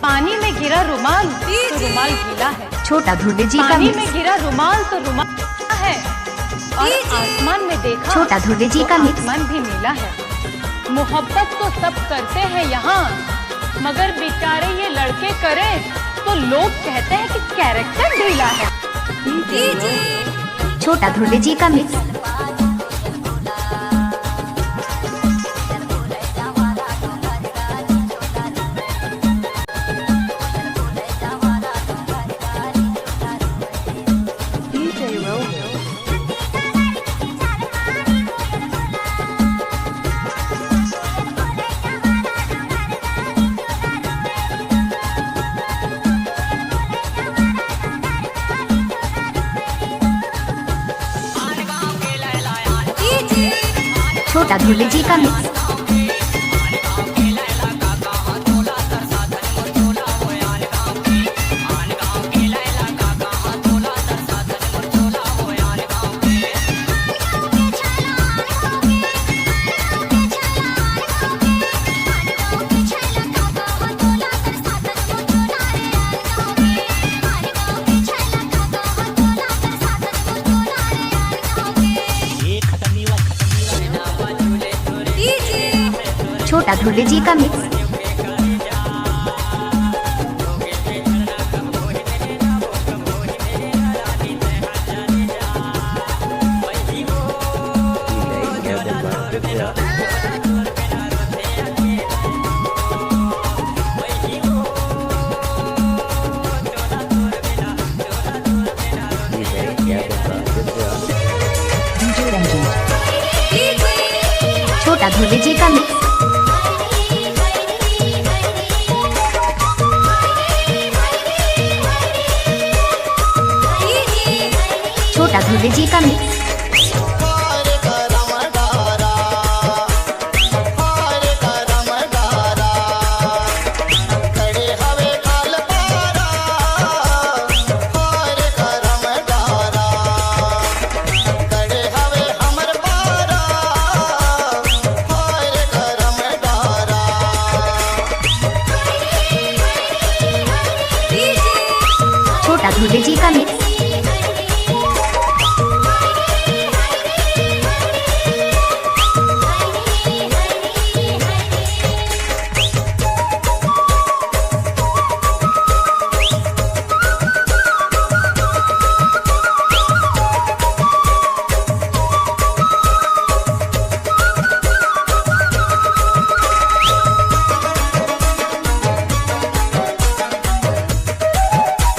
पानी में गिरा रुमाल तो रुमाल गीला है। छोटा धुर्वे जी का पानी में गिरा रुमाल तो रुमाल है और आसमान में देखा छोटा धुर्वे जी का आसमान भी नीला है। मोहब्बत तो सब करते हैं यहाँ, मगर बेचारे ये लड़के करें तो लोग कहते हैं कि कैरेक्टर ढीला है। छोटा धुर्वे जी का मिक्स। छोटा धुर्वे जी का मिक्स। छोटा धुर्वे जी का मिक्स। छोटा धुर्वे जी का मिक्स। छोटा धुर्वे जी का मिक्स। छोटा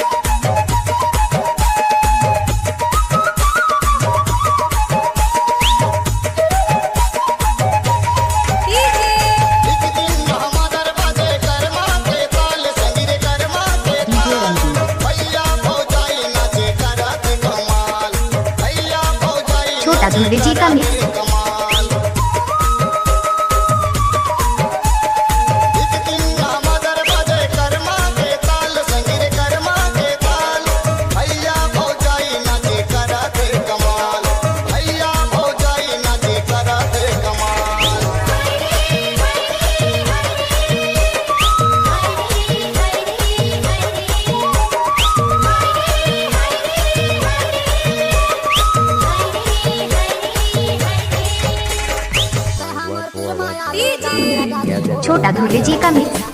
धुर्वे जी का मिक्स। छोटा धुर्वे जी का मिक्स। छोटा धुर्वे जी का मिक्स।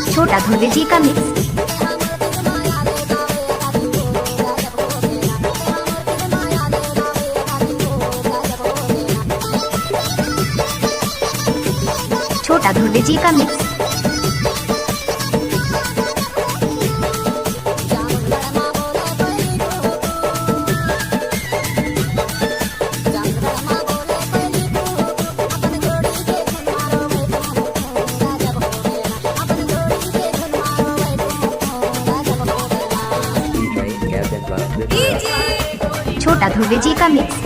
छोटा धुर्वे जी का मिक्स। छोटा धुर्वे जी का मिक्स। छोटा धुर्वे जी का मिक्स।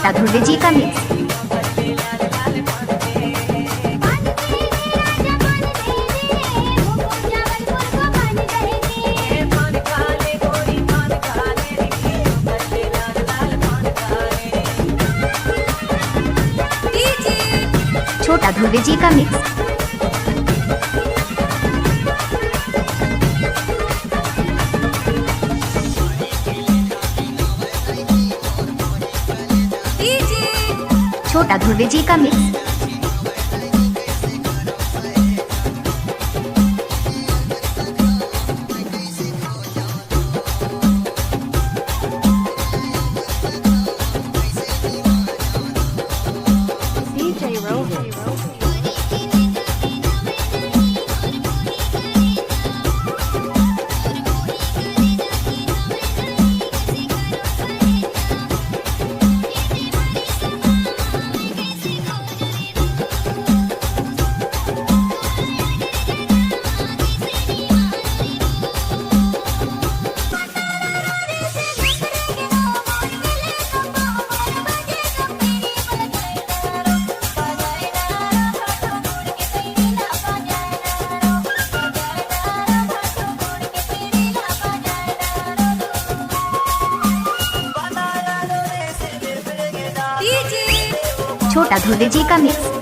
छोटा धुर्वे जी का मिक्स। छोटा धुर्वे जी का मिक्स। छोटा धुर्वे जी का मिक्स। छोटा धुर्वे जी का मिक्स।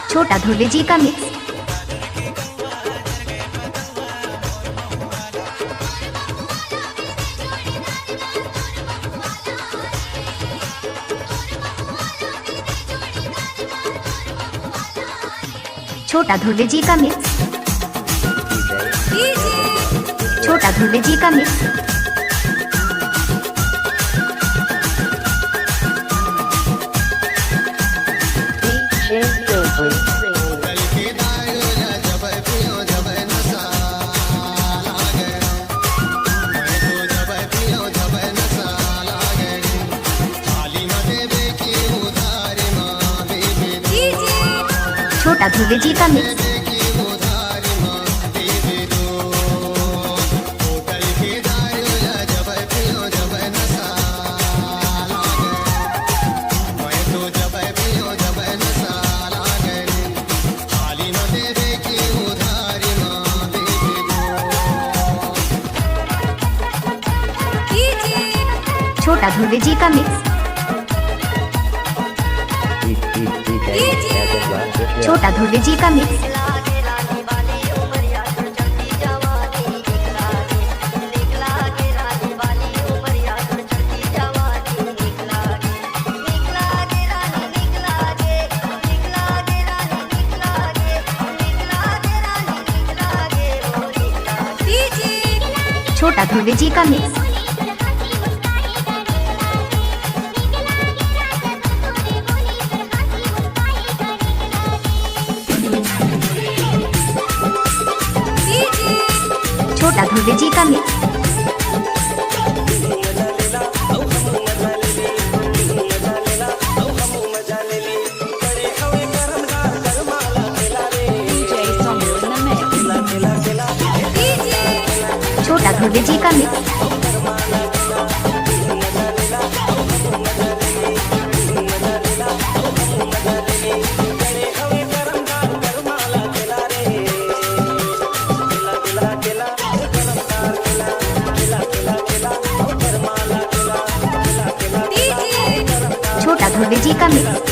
छोटा धुर्वे जी का मिक्स। छोटा धुर्वे जी का मिक्स। छोटा धुर्वे जी का मिक्स। छोटा धुर्वे जी का मिक्स। छोटा धुर्वे जी का मिक्स। छोटा धुर्वे जी का मिक्स। छोटा धुर्वे जी का मिक्स। छोटा धुर्वे जी का मिक्स। छोटा धुर्वे जी का मिक्स। छोटा धुर्वे जी का मिक्स।